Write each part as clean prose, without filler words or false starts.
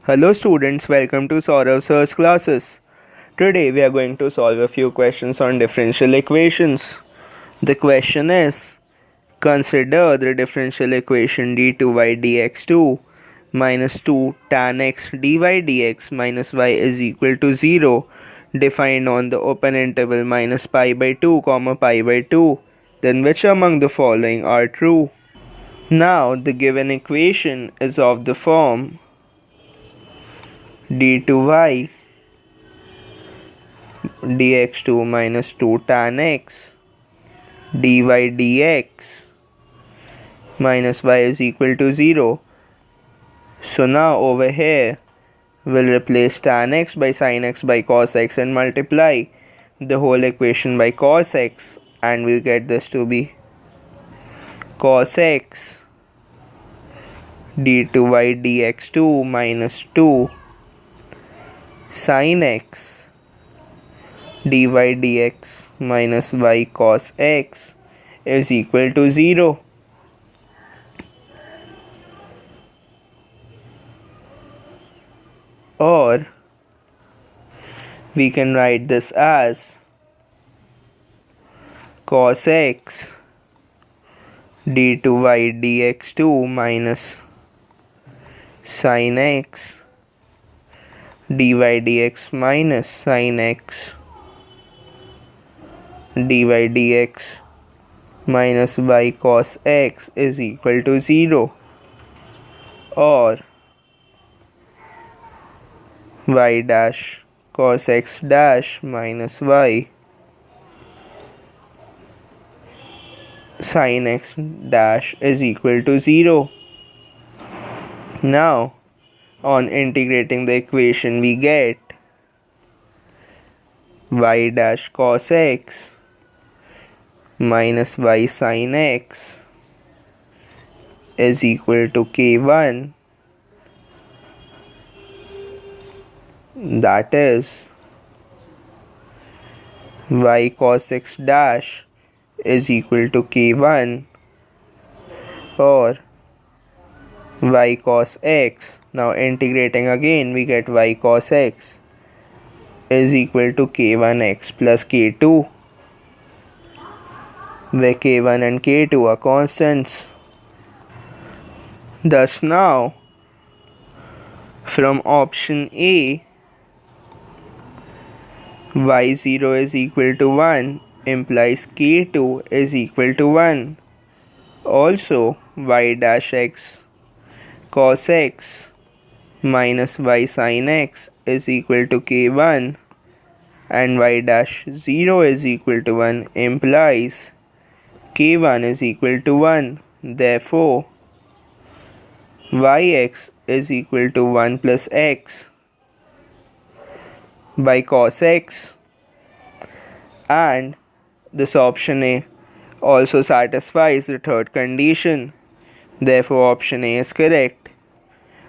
Hello students, welcome to Saurav Sir's classes. Today we are going to solve a few questions on differential equations. The question is, consider the differential equation d2y dx2 minus 2 tan x dy dx minus y is equal to 0 defined on the open interval minus pi by 2 comma pi by 2. Then which among the following are true? Now the given equation is of the form d2y dx2 minus 2 tan x dy dx minus y is equal to 0. So now over here we'll replace tan x by sin x by cos x and multiply the whole equation by cos x, and we'll get this to be cos x d2y dx2 minus 2 sin x dy dx minus y cos x is equal to 0. Or we can write this as cos x d2y dx2 minus sin x dy dx minus sin x dy dx minus y cos x is equal to 0. Or y dash cos x dash minus y sin x dash is equal to 0. Now on integrating the equation we get y dash cos x minus y sin x is equal to k1, that is y cos x dash is equal to k1, or y cos x. Now integrating again we get y cos x is equal to k1x plus k2, where k1 and k2 are constants. Thus now from option A, y0 is equal to 1 implies k2 is equal to 1. Also y dash x cos x minus y sin x is equal to k1, and y dash 0 is equal to 1 implies k1 is equal to 1. Therefore yx is equal to 1 plus x by cos x, and this option A also satisfies the third condition. Therefore option A is correct.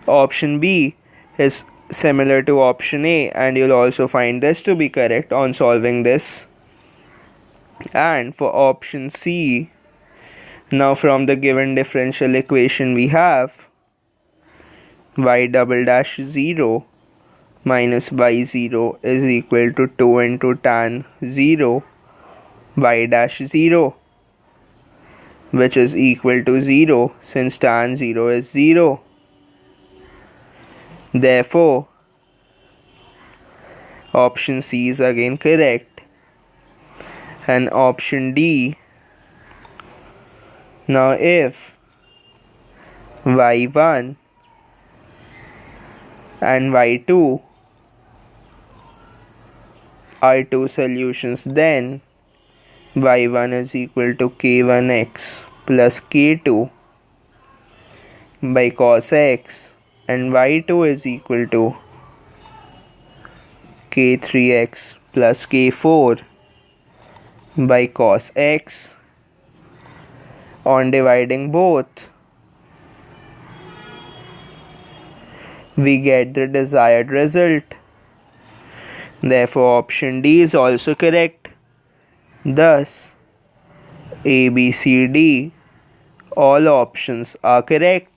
Option B is similar to option A, and you'll also find this to be correct on solving this. And for option C, now from the given differential equation we have y double dash 0 minus y0 is equal to 2 into tan 0 y dash 0, which is equal to 0 since tan 0 is 0. Therefore option C is again correct. And option D, now if y1 and y2 are two solutions, then y1 is equal to k1x plus k2 by cos x, and y2 is equal to k3x plus k4 by cos x. On dividing both, we get the desired result. Therefore option D is also correct. Thus A, B, C, D, all options are correct.